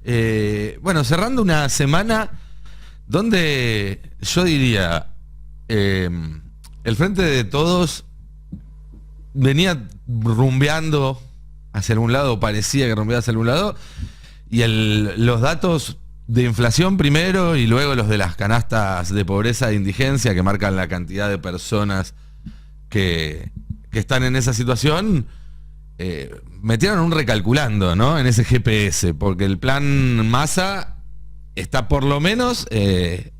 Bueno, cerrando una semana donde yo diría, el Frente de Todos venía rumbeando hacia algún lado, parecía que rumbeaba hacia algún lado, y los datos de inflación primero y luego los de las canastas de pobreza e indigencia que marcan la cantidad de personas que están en esa situación, metieron un recalculando, ¿no? En ese GPS, porque el plan Massa está por lo menos entre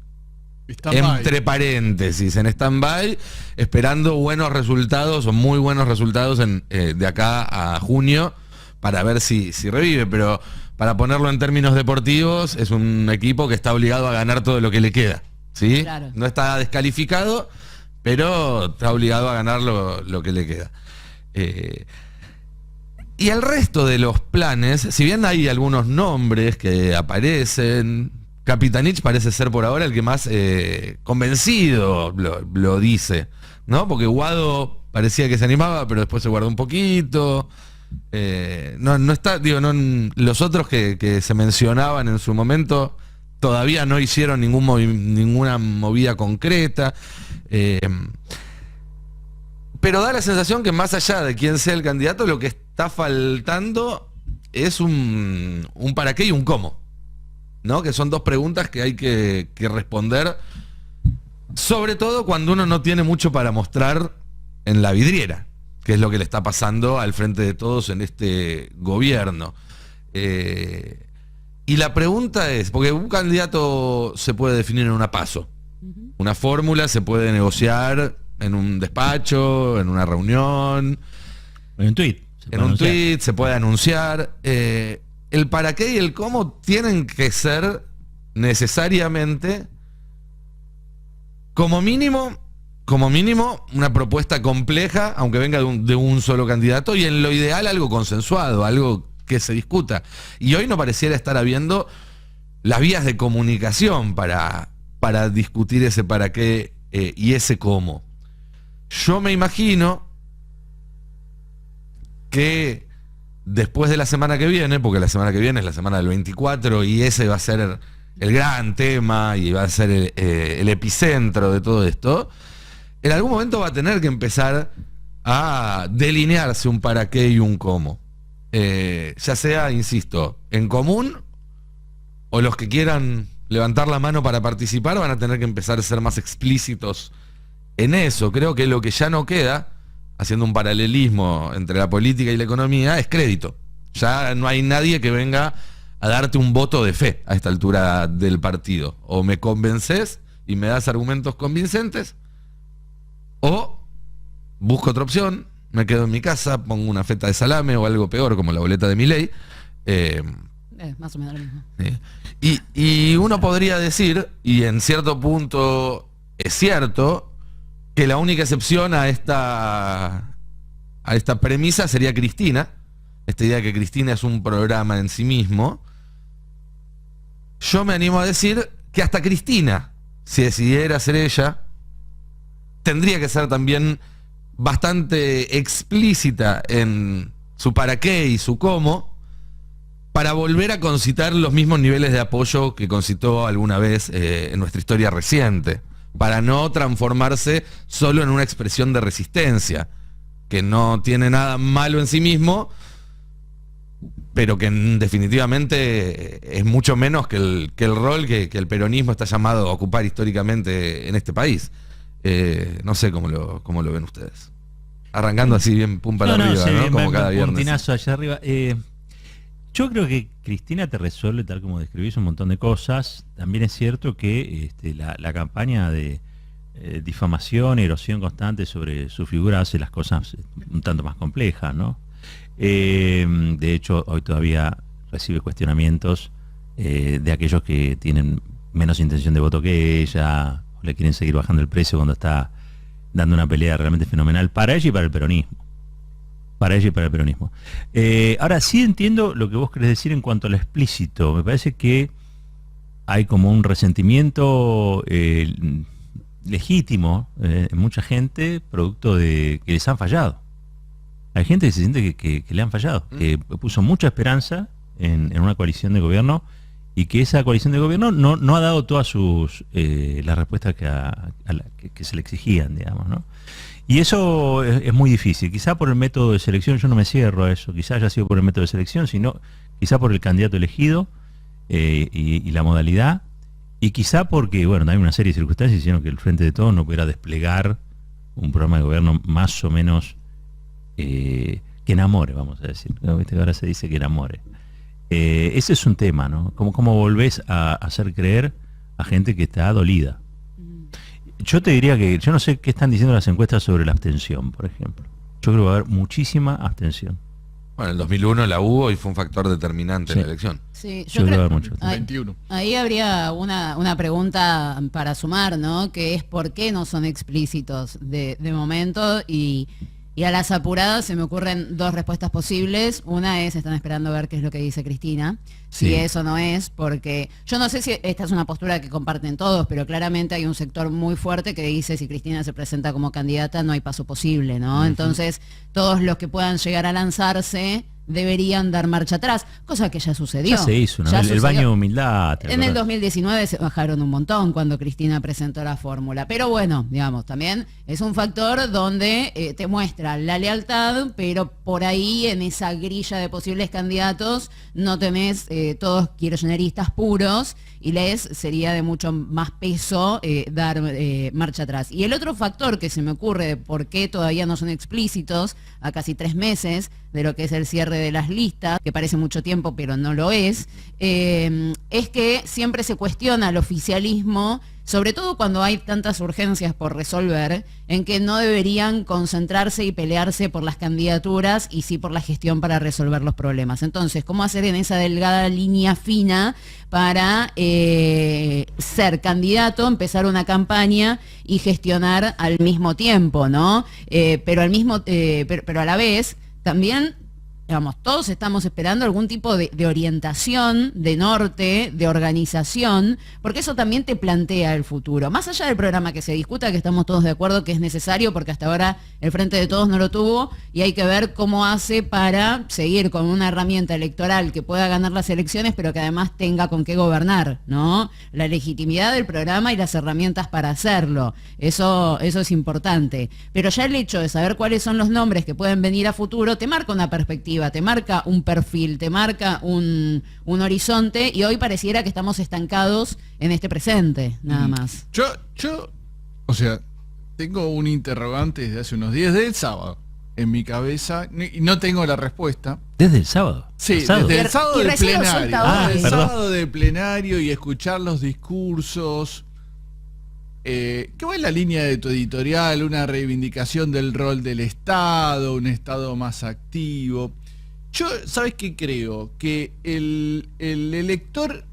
paréntesis, en stand-by, esperando buenos resultados o muy buenos resultados de acá a junio para ver si revive, pero para ponerlo en términos deportivos, es un equipo que está obligado a ganar todo lo que le queda, ¿sí? Claro. No está descalificado, pero está obligado a ganar lo que le queda. Y el resto de los planes, si bien hay algunos nombres que aparecen, Capitanich parece ser por ahora el que más convencido lo dice, ¿no? Porque Guado parecía que se animaba, pero después se guardó un poquito. No está, digo, los otros que se mencionaban en su momento todavía no hicieron ninguna movida concreta. Pero da la sensación que más allá de quién sea el candidato, lo que está faltando es un para qué y un cómo, ¿no? Que son dos preguntas que hay que responder, sobre todo cuando uno no tiene mucho para mostrar en la vidriera, que es lo que le está pasando al Frente de Todos en este gobierno. Y la pregunta es, porque un candidato se puede definir en una PASO, una fórmula se puede negociar en un despacho, en una reunión, en un tuit. Se puede anunciar. El para qué y el cómo tienen que ser necesariamente, como mínimo, una propuesta compleja, aunque venga de un solo candidato, y en lo ideal algo consensuado, algo que se discuta. Y hoy no pareciera estar habiendo las vías de comunicación para discutir ese para qué y ese cómo. Yo me imagino que después de la semana que viene, porque la semana que viene es la semana del 24 y ese va a ser el gran tema y va a ser el epicentro de todo esto, en algún momento va a tener que empezar a delinearse un para qué y un cómo. Ya sea, insisto, en común, o los que quieran levantar la mano para participar van a tener que empezar a ser más explícitos en eso. Creo que lo que ya no queda, haciendo un paralelismo entre la política y la economía, es crédito. Ya no hay nadie que venga a darte un voto de fe a esta altura del partido. O me convences y me das argumentos convincentes, o busco otra opción, me quedo en mi casa, pongo una feta de salame o algo peor como la boleta de Milei. Más o menos lo mismo. Y uno podría decir, y en cierto punto es cierto, que la única excepción a esta premisa sería Cristina, esta idea de que Cristina es un programa en sí mismo. Yo me animo a decir que hasta Cristina, si decidiera ser ella, tendría que ser también bastante explícita en su para qué y su cómo, para volver a concitar los mismos niveles de apoyo que concitó alguna vez en nuestra historia reciente, para no transformarse solo en una expresión de resistencia, que no tiene nada malo en sí mismo, pero que definitivamente es mucho menos que el rol que el peronismo está llamado a ocupar históricamente en este país. No sé cómo lo ven ustedes. Arrancando así bien pum para arriba, ¿no? Como cada viernes. Un puntinazo allá arriba. Yo creo que Cristina te resuelve, tal como describís, un montón de cosas. También es cierto que la campaña de difamación y erosión constante sobre su figura hace las cosas un tanto más complejas, ¿no? De hecho, hoy todavía recibe cuestionamientos de aquellos que tienen menos intención de voto que ella, o le quieren seguir bajando el precio cuando está dando una pelea realmente fenomenal para ella y para el peronismo. Ahora sí entiendo lo que vos querés decir en cuanto a lo explícito. Me parece que hay como un resentimiento legítimo en mucha gente, producto de que les han fallado. Hay gente que se siente que le han fallado, que puso mucha esperanza en una coalición de gobierno y que esa coalición de gobierno no ha dado todas las respuestas que se le exigían, digamos, ¿no? Y eso es muy difícil, quizá por el método de selección, yo no me cierro a eso, quizá haya sido por el método de selección, sino quizá por el candidato elegido y la modalidad, y quizá porque, bueno, hay una serie de circunstancias hicieron que el Frente de Todos no pudiera desplegar un programa de gobierno más o menos que enamore, vamos a decir, ¿no? ¿Viste? Ahora se dice que enamore. Ese es un tema, ¿no? ¿Cómo volvés a hacer creer a gente que está dolida? Yo te diría que, yo no sé qué están diciendo las encuestas sobre la abstención, por ejemplo. Yo creo que va a haber muchísima abstención. Bueno, en el 2001 la hubo y fue un factor determinante en la elección. Sí, yo creo que va a haber mucho. 21. Ahí habría una pregunta para sumar, ¿no? Que es por qué no son explícitos de momento y a las apuradas se me ocurren dos respuestas posibles. Una es, están esperando a ver qué es lo que dice Cristina, si Sí. eso no es, porque yo no sé si esta es una postura que comparten todos, pero claramente hay un sector muy fuerte que dice si Cristina se presenta como candidata no hay paso posible, ¿no? Entonces, todos los que puedan llegar a lanzarse deberían dar marcha atrás, cosa que ya sucedió. Ya se hizo, ¿no? Ya El sucedió. baño de humildad. ¿te En el acordás? 2019 se bajaron un montón cuando Cristina presentó la fórmula. Pero bueno, digamos, también es un factor donde te muestra la lealtad, pero por ahí en esa grilla de posibles candidatos no tenés todos kirchneristas puros y les sería de mucho más peso dar marcha atrás. Y el otro factor que se me ocurre de por qué todavía no son explícitos a casi 3 meses de lo que es el cierre de las listas, que parece mucho tiempo pero no lo es que siempre se cuestiona el oficialismo, sobre todo cuando hay tantas urgencias por resolver, en que no deberían concentrarse y pelearse por las candidaturas y sí por la gestión para resolver los problemas. Entonces, ¿cómo hacer en esa delgada línea fina para ser candidato, empezar una campaña y gestionar al mismo tiempo, ¿no? Pero a la vez también, digamos, todos estamos esperando algún tipo de orientación, de norte, de organización, porque eso también te plantea el futuro. Más allá del programa que se discuta, que estamos todos de acuerdo que es necesario, porque hasta ahora el Frente de Todos no lo tuvo, y hay que ver cómo hace para seguir con una herramienta electoral que pueda ganar las elecciones, pero que además tenga con qué gobernar, ¿no? La legitimidad del programa y las herramientas para hacerlo. Eso es importante. Pero ya el hecho de saber cuáles son los nombres que pueden venir a futuro, te marca una perspectiva, te marca un perfil, te marca un horizonte, y hoy pareciera que estamos estancados en este presente, nada más. Yo, o sea, tengo un interrogante desde hace unos días, desde el sábado, en mi cabeza, y no tengo la respuesta. ¿Desde el sábado? Sí, ¿El sábado? desde el sábado Y del recién lo plenario. suelta ahora. Desde el Perdón. sábado del plenario y escuchar los discursos. ¿Qué va en la línea de tu editorial? Una reivindicación del rol del Estado, un Estado más activo. Yo, ¿sabes qué creo? Que el elector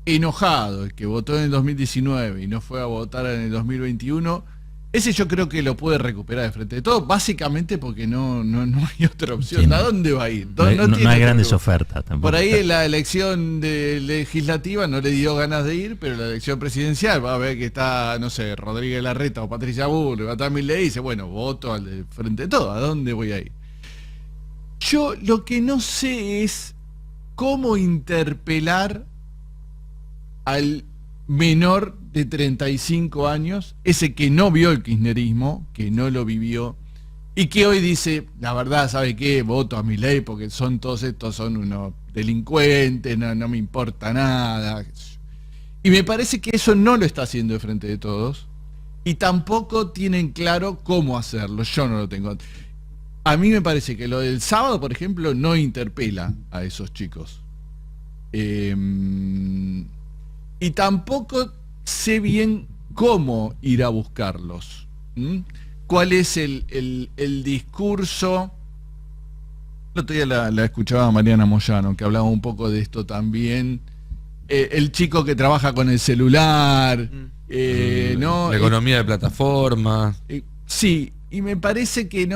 enojado, el que votó en el 2019 y no fue a votar en el 2021, ese yo creo que lo puede recuperar de Frente de Todo, básicamente porque no hay otra opción. Sí, no. ¿A dónde va a ir? No hay, tiene no hay otra grandes opción. ofertas tampoco. Por ahí en la elección legislativa no le dio ganas de ir, pero la elección presidencial va a ver que está, no sé, Rodríguez Larreta o Patricia Bullrich, va a estar Milei y dice, bueno, voto al de Frente de Todo, ¿a dónde voy a ir? Yo lo que no sé es cómo interpelar al menor de 35 años, ese que no vio el kirchnerismo, que no lo vivió, y que hoy dice, la verdad, ¿sabe qué? Voto a Milei porque todos estos son unos delincuentes, no me importa nada. Y me parece que eso no lo está haciendo el Frente de Todos, y tampoco tienen claro cómo hacerlo. Yo no lo tengo. A mí me parece que lo del sábado, por ejemplo, no interpela a esos chicos. Y tampoco sé bien cómo ir a buscarlos. ¿Cuál es el discurso? El otro día la escuchaba a Mariana Moyano, que hablaba un poco de esto también. El chico que trabaja con el celular, ¿no? La economía de plataforma. Sí, y me parece que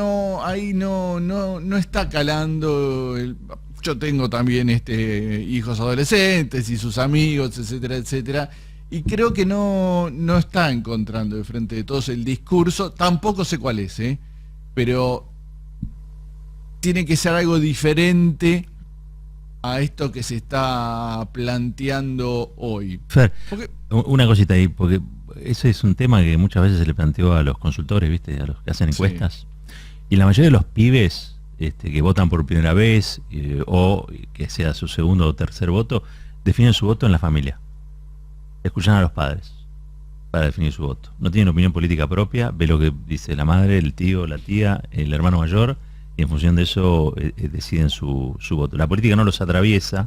ahí no está calando. Yo tengo también hijos adolescentes y sus amigos, etcétera, etcétera. Y creo que no está encontrando de Frente de Todos el discurso. Tampoco sé cuál es, pero tiene que ser algo diferente a esto que se está planteando hoy? Fer, Porque, una cosita ahí, porque ese es un tema que muchas veces se le planteó a los consultores, ¿viste? A los que hacen Sí. encuestas. Y la mayoría de los pibes que votan por primera vez o que sea su segundo o tercer voto, definen su voto en la familia. Escuchan a los padres para definir su voto. No tienen opinión política propia, ve lo que dice la madre, el tío, la tía, el hermano mayor, y en función de eso deciden su voto. La política no los atraviesa,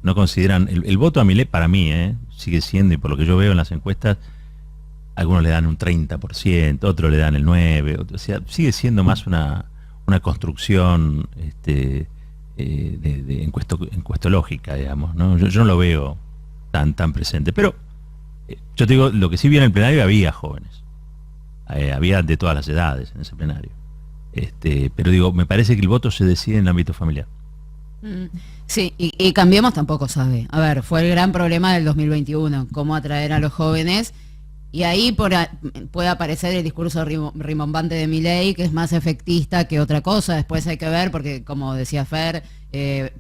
no consideran... El voto a Milei, para mí, sigue siendo, y por lo que yo veo en las encuestas, algunos le dan un 30%, otros le dan el 9%, o sea, sigue siendo más una construcción encuestológica, digamos, ¿no? Yo no lo veo tan presente, pero yo te digo, lo que sí vi en el plenario, había jóvenes, había de todas las edades en ese plenario, pero digo, me parece que el voto se decide en el ámbito familiar. Sí, y Cambiemos tampoco sabe. A ver, fue el gran problema del 2021, cómo atraer a los jóvenes. Y ahí puede aparecer el discurso rimbombante de Milei, que es más efectista que otra cosa. Después hay que ver, porque como decía Fer,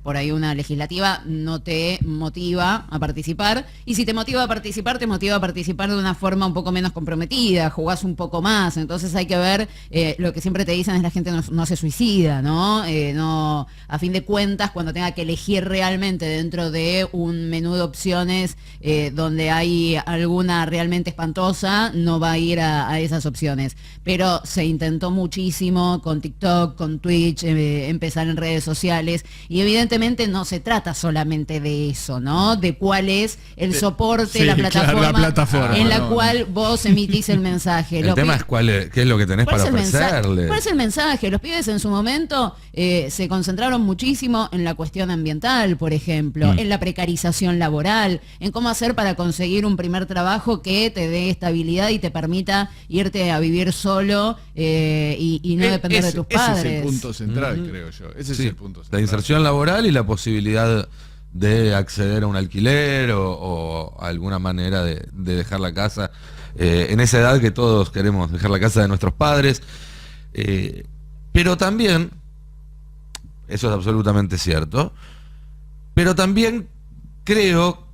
por ahí una legislativa no te motiva a participar. Y si te motiva a participar de una forma un poco menos comprometida, jugás un poco más. Entonces hay que ver, lo que siempre te dicen es la gente no se suicida, ¿no? No, a fin de cuentas, cuando tenga que elegir realmente dentro de un menú de opciones donde hay alguna realmente espantosa, no va a ir a esas opciones. Pero se intentó muchísimo con TikTok, con Twitch, empezar en redes sociales. Y evidentemente no se trata solamente de eso, ¿no? De cuál es el soporte, sí, la claro, plataforma, la plataforma, en la no, cual vos emitís el mensaje. El tema es qué es lo que tenés para ofrecerle. ¿Cuál es el mensaje? Los pibes en su momento se concentraron muchísimo en la cuestión ambiental, por ejemplo, en la precarización laboral, en cómo hacer para conseguir un primer trabajo que te dé estabilidad y te permita irte a vivir solo y no depender de tus padres. Ese es el punto central, creo yo. Ese es el punto central. La inserción laboral y la posibilidad de acceder a un alquiler o alguna manera de dejar la casa en esa edad que todos queremos dejar la casa de nuestros padres. Pero también, eso es absolutamente cierto, pero también creo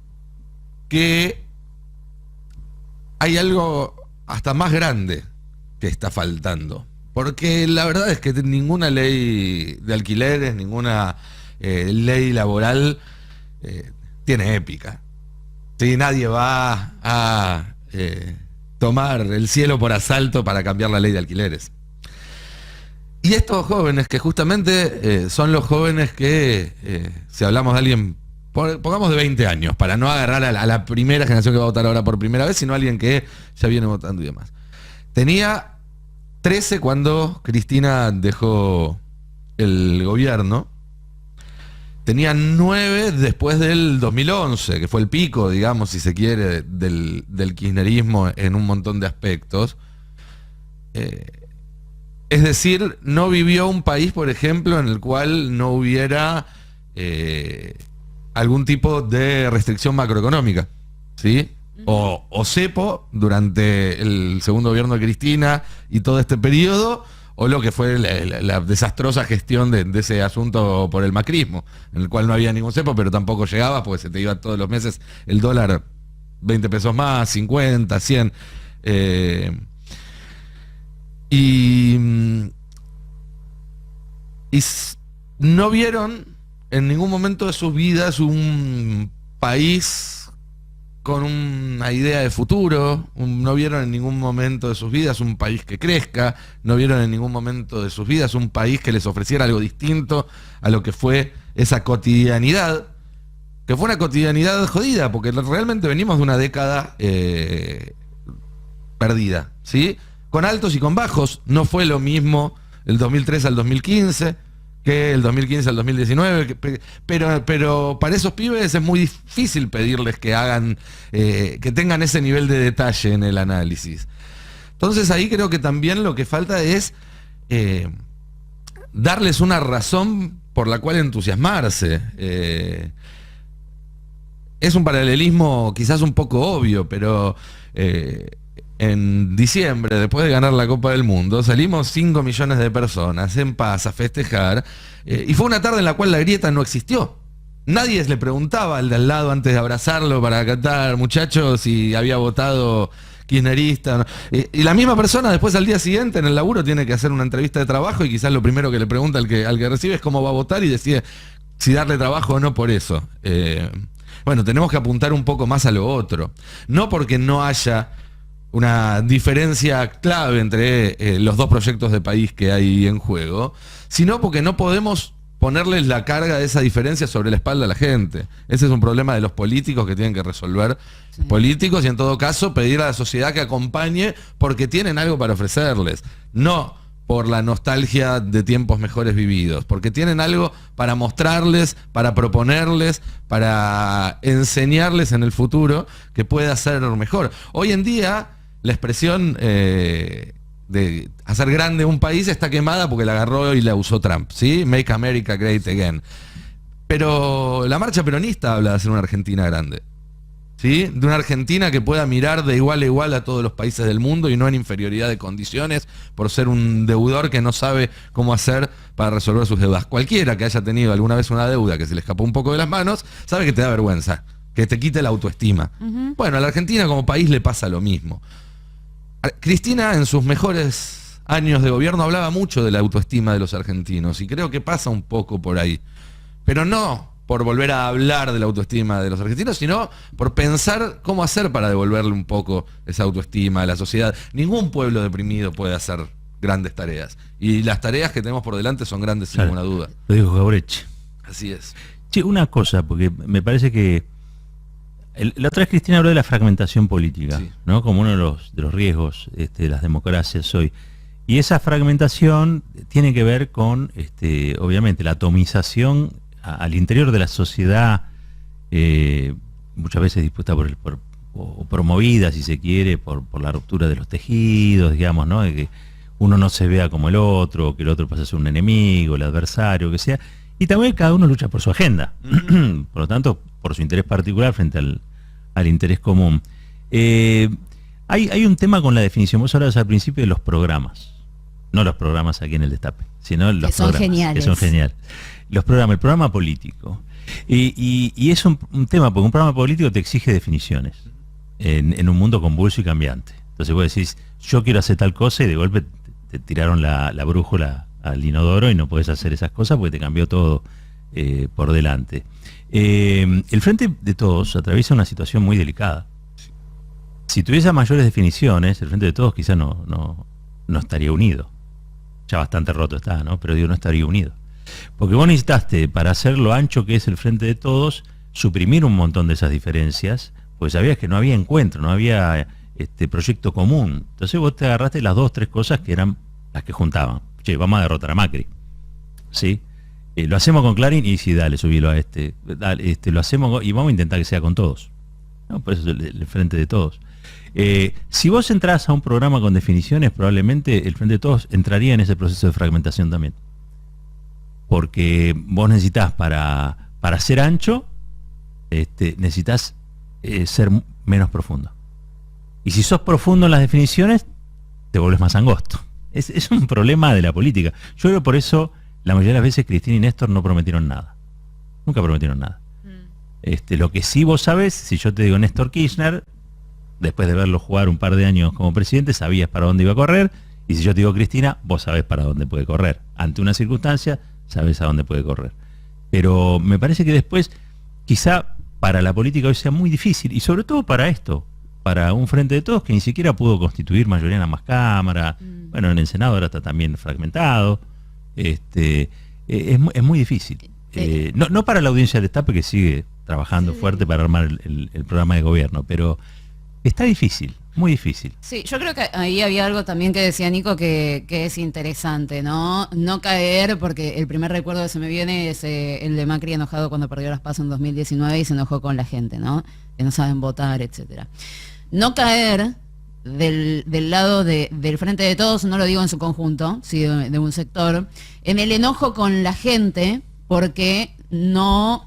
que hay algo hasta más grande que está faltando. Porque la verdad es que ninguna ley de alquileres, ninguna ley laboral tiene épica. ¿Sí? Nadie va a tomar el cielo por asalto para cambiar la ley de alquileres. Y estos jóvenes, que justamente son los jóvenes que, si hablamos de alguien, pongamos de 20 años, para no agarrar a la primera generación que va a votar ahora por primera vez, sino a alguien que ya viene votando y demás. Tenía 13 cuando Cristina dejó el gobierno. Tenía 9 después del 2011, que fue el pico, digamos, si se quiere, del kirchnerismo en un montón de aspectos. Es decir, no vivió un país, por ejemplo, en el cual no hubiera algún tipo de restricción macroeconómica, ¿sí? O cepo durante el segundo gobierno de Cristina y todo este periodo, o lo que fue la desastrosa gestión de ese asunto por el macrismo, en el cual no había ningún cepo, pero tampoco llegaba, porque se te iba todos los meses el dólar 20 pesos más, 50, 100. Y no vieron en ningún momento de sus vidas un país con una idea de futuro, no vieron en ningún momento de sus vidas un país que crezca, no vieron en ningún momento de sus vidas un país que les ofreciera algo distinto a lo que fue esa cotidianidad, que fue una cotidianidad jodida, porque realmente venimos de una década perdida, ¿sí? Con altos y con bajos. No fue lo mismo el 2003 al 2015 que el 2015 al 2019, pero para esos pibes es muy difícil pedirles que hagan, que tengan ese nivel de detalle en el análisis. Entonces ahí creo que también lo que falta es darles una razón por la cual entusiasmarse. Es un paralelismo quizás un poco obvio, pero en diciembre, después de ganar la Copa del Mundo, salimos 5 millones de personas en paz a festejar, y fue una tarde en la cual la grieta no existió. nadie le preguntaba al de al lado antes de abrazarlo para cantar, muchachos, si había votado kirchnerista. ¿No? Y la misma persona después al día siguiente en el laburo tiene que hacer una entrevista de trabajo y quizás lo primero que le pregunta al que recibe es cómo va a votar y decide si darle trabajo o no por eso. Bueno, tenemos que apuntar un poco más a lo otro. No porque no haya una diferencia clave entre los dos proyectos de país que hay en juego, sino porque no podemos ponerles la carga de esa diferencia sobre la espalda a la gente. Ese es un problema de los políticos que tienen que resolver. Sí. Políticos y en todo caso pedir a la sociedad que acompañe porque tienen algo para ofrecerles. No por la nostalgia de tiempos mejores vividos, porque tienen algo para mostrarles, para proponerles, para enseñarles en el futuro que puede hacer mejor. Hoy en día la expresión de hacer grande un país está quemada porque la agarró y la usó Trump, ¿sí? Make America Great Again. Pero la marcha peronista habla de hacer una Argentina grande, ¿sí? De una Argentina que pueda mirar de igual a igual a todos los países del mundo y no en inferioridad de condiciones por ser un deudor que no sabe cómo hacer para resolver sus deudas. Cualquiera que haya tenido alguna vez una deuda que se le escapó un poco de las manos, sabe que te da vergüenza, que te quite la autoestima. Bueno, a la Argentina como país le pasa lo mismo. Cristina en sus mejores años de gobierno hablaba mucho de la autoestima de los argentinos y creo que pasa un poco por ahí. Pero no por volver a hablar de la autoestima de los argentinos, sino por pensar cómo hacer para devolverle un poco esa autoestima a la sociedad. Ningún pueblo deprimido puede hacer grandes tareas. Y las tareas que tenemos por delante son grandes sin ninguna duda. Lo dijo Jauretche. Así es. Sí, una cosa, porque me parece que la otra vez Cristina habló de la fragmentación política, sí, ¿no? Como uno de los riesgos de las democracias hoy. Y esa fragmentación tiene que ver con, obviamente, la atomización al interior de la sociedad, muchas veces dispuesta o promovida, si se quiere, por la ruptura de los tejidos, digamos, ¿no? De que uno no se vea como el otro, que el otro pase a ser un enemigo, el adversario, que sea. Y también cada uno lucha por su agenda. Por lo tanto, por su interés particular frente al interés común. Hay un tema con la definición. Vos hablabas al principio de los programas. No los programas aquí en el Destape, sino los programas. Geniales. Que son geniales. Los programas, el programa político. Y es un tema, porque un programa político te exige definiciones en un mundo convulso y cambiante. Entonces vos decís, yo quiero hacer tal cosa y de golpe te tiraron la brújula al inodoro y no podés hacer esas cosas porque te cambió todo por delante. El Frente de Todos atraviesa una situación muy delicada. Si tuviese mayores definiciones, el Frente de Todos quizás no estaría unido. Ya bastante roto está, ¿no? Pero digo, no estaría unido. Porque vos necesitaste, para hacer lo ancho que es el Frente de Todos, suprimir un montón de esas diferencias, porque sabías que no había encuentro, no había proyecto común. Entonces vos te agarraste las 2 o 3 cosas que eran las que juntaban. Che, vamos a derrotar a Macri, ¿sí? Lo hacemos con Clarín y sí, dale, subilo a lo hacemos y vamos a intentar que sea con todos, ¿no? Por eso el Frente de Todos. Si vos entrás a un programa con definiciones, probablemente el Frente de Todos entraría en ese proceso de fragmentación también. Porque vos necesitas para ser ancho, necesitas ser menos profundo. Y si sos profundo en las definiciones, te vuelves más angosto. Es un problema de la política. Yo creo por eso la mayoría de las veces Cristina y Néstor no prometieron nada. Nunca prometieron nada. Lo que sí vos sabés, si yo te digo Néstor Kirchner, después de verlo jugar un par de años como presidente, sabías para dónde iba a correr, y si yo te digo Cristina, vos sabés para dónde puede correr. Ante una circunstancia, sabés a dónde puede correr. Pero me parece que después, quizá para la política hoy sea muy difícil, y sobre todo para esto, para un Frente de Todos que ni siquiera pudo constituir mayoría en ambas cámaras. Bueno, en el Senado ahora está también fragmentado. Es muy difícil. No para la audiencia del Destape, que sigue trabajando fuerte para armar el programa de gobierno, pero está difícil, muy difícil. Sí, yo creo que ahí había algo también que decía Nico que es interesante, ¿no? No caer, porque el primer recuerdo que se me viene es el de Macri enojado cuando perdió las PASO en 2019 y se enojó con la gente, ¿no? Que no saben votar, etcétera. No caer del lado del Frente de Todos, no lo digo en su conjunto, sí, de un sector, en el enojo con la gente porque no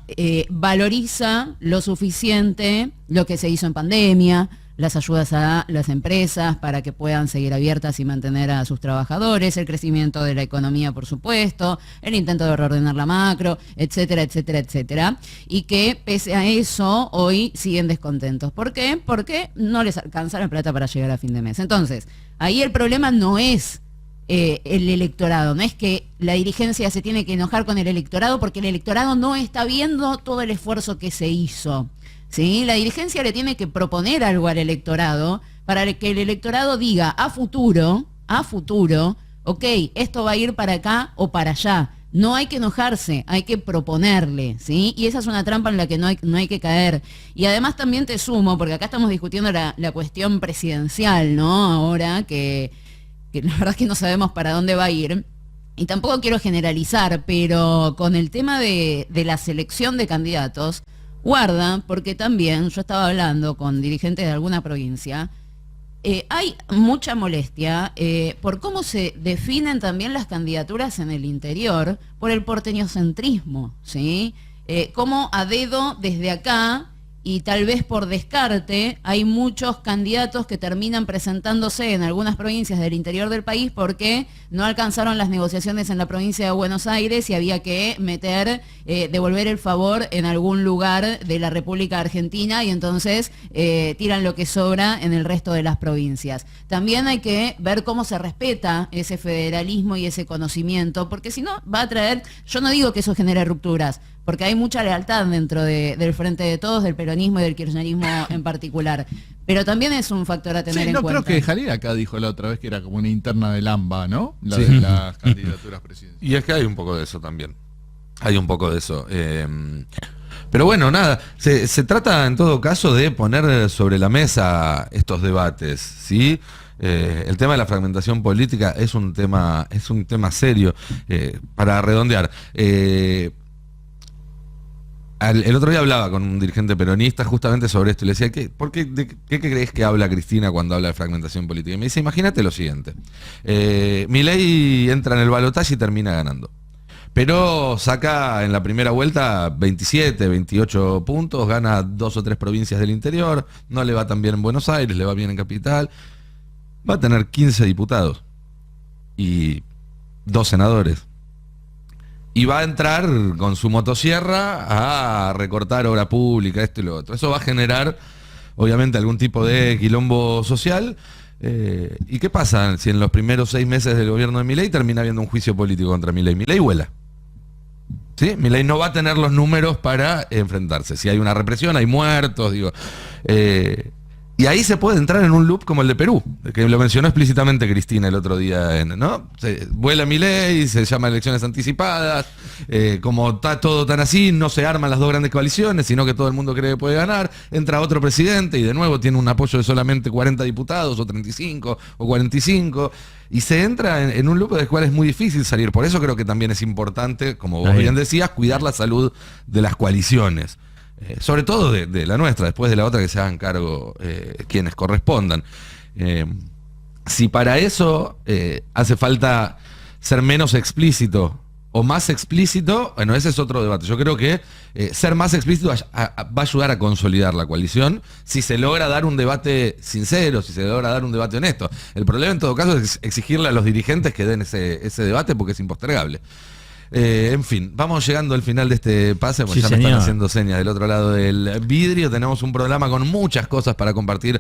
valoriza lo suficiente lo que se hizo en pandemia, las ayudas a las empresas para que puedan seguir abiertas y mantener a sus trabajadores, el crecimiento de la economía, por supuesto, el intento de reordenar la macro, etcétera, etcétera, etcétera, y que pese a eso hoy siguen descontentos. ¿Por qué? Porque no les alcanza la plata para llegar a fin de mes. Entonces, ahí el problema no es el electorado, no es que la dirigencia se tiene que enojar con el electorado porque el electorado no está viendo todo el esfuerzo que se hizo, ¿sí? La dirigencia le tiene que proponer algo al electorado para que el electorado diga a futuro, ok, esto va a ir para acá o para allá. No hay que enojarse, hay que proponerle, ¿sí? Y esa es una trampa en la que no hay que caer. Y además también te sumo, porque acá estamos discutiendo la cuestión presidencial, ¿no? Ahora que la verdad es que no sabemos para dónde va a ir. Y tampoco quiero generalizar, pero con el tema de la selección de candidatos, guarda, porque también yo estaba hablando con dirigentes de alguna provincia, hay mucha molestia por cómo se definen también las candidaturas en el interior, por el porteñocentrismo, ¿sí? Cómo a dedo desde acá, y tal vez por descarte, hay muchos candidatos que terminan presentándose en algunas provincias del interior del país porque no alcanzaron las negociaciones en la provincia de Buenos Aires y había que devolver el favor en algún lugar de la República Argentina y entonces tiran lo que sobra en el resto de las provincias. También hay que ver cómo se respeta ese federalismo y ese conocimiento, porque si no va a traer, yo no digo que eso genere rupturas, porque hay mucha lealtad dentro del Frente de Todos, del peronismo y del kirchnerismo en particular. Pero también es un factor a tener en cuenta. Creo que Jalil acá dijo la otra vez que era como una interna del AMBA, ¿no? La Sí. de las candidaturas presidenciales. Y es que hay un poco de eso también. Hay un poco de eso. Pero bueno, nada, se trata en todo caso de poner sobre la mesa estos debates, ¿sí? El tema de la fragmentación política es un tema serio. Para redondear, el otro día hablaba con un dirigente peronista justamente sobre esto y le decía, ¿de qué crees que habla Cristina cuando habla de fragmentación política? Y me dice, imagínate lo siguiente, Milei entra en el balotaje y termina ganando, pero saca en la primera vuelta 27, 28 puntos, gana 2 o 3 provincias del interior, no le va tan bien en Buenos Aires, le va bien en Capital, va a tener 15 diputados y 2 senadores. Y va a entrar con su motosierra a recortar obra pública, esto y lo otro. Eso va a generar, obviamente, algún tipo de quilombo social. ¿Y qué pasa si en los primeros 6 meses del gobierno de Milei termina habiendo un juicio político contra Milei? Milei vuela. ¿Sí? Milei no va a tener los números para enfrentarse. Si hay una represión, hay muertos, digo. Y ahí se puede entrar en un loop como el de Perú, que lo mencionó explícitamente Cristina el otro día, ¿no? Vuela Milei, se llama elecciones anticipadas, como está todo tan así, no se arman las 2 grandes coaliciones, sino que todo el mundo cree que puede ganar, entra otro presidente y de nuevo tiene un apoyo de solamente 40 diputados, o 35, o 45, y se entra en un loop del cual es muy difícil salir. Por eso creo que también es importante, como vos bien decías, cuidar la salud de las coaliciones. Sobre todo de la nuestra, después de la otra que se hagan cargo quienes correspondan. Si para eso hace falta ser menos explícito o más explícito, bueno, ese es otro debate. Yo creo que ser más explícito va a ayudar a consolidar la coalición si se logra dar un debate sincero, si se logra dar un debate honesto. El problema en todo caso es exigirle a los dirigentes que den ese debate porque es impostergable. En fin, vamos llegando al final de este pase, porque Sí, ya me están señor. haciendo señas del otro lado del vidrio. Tenemos un programa con muchas cosas para compartir.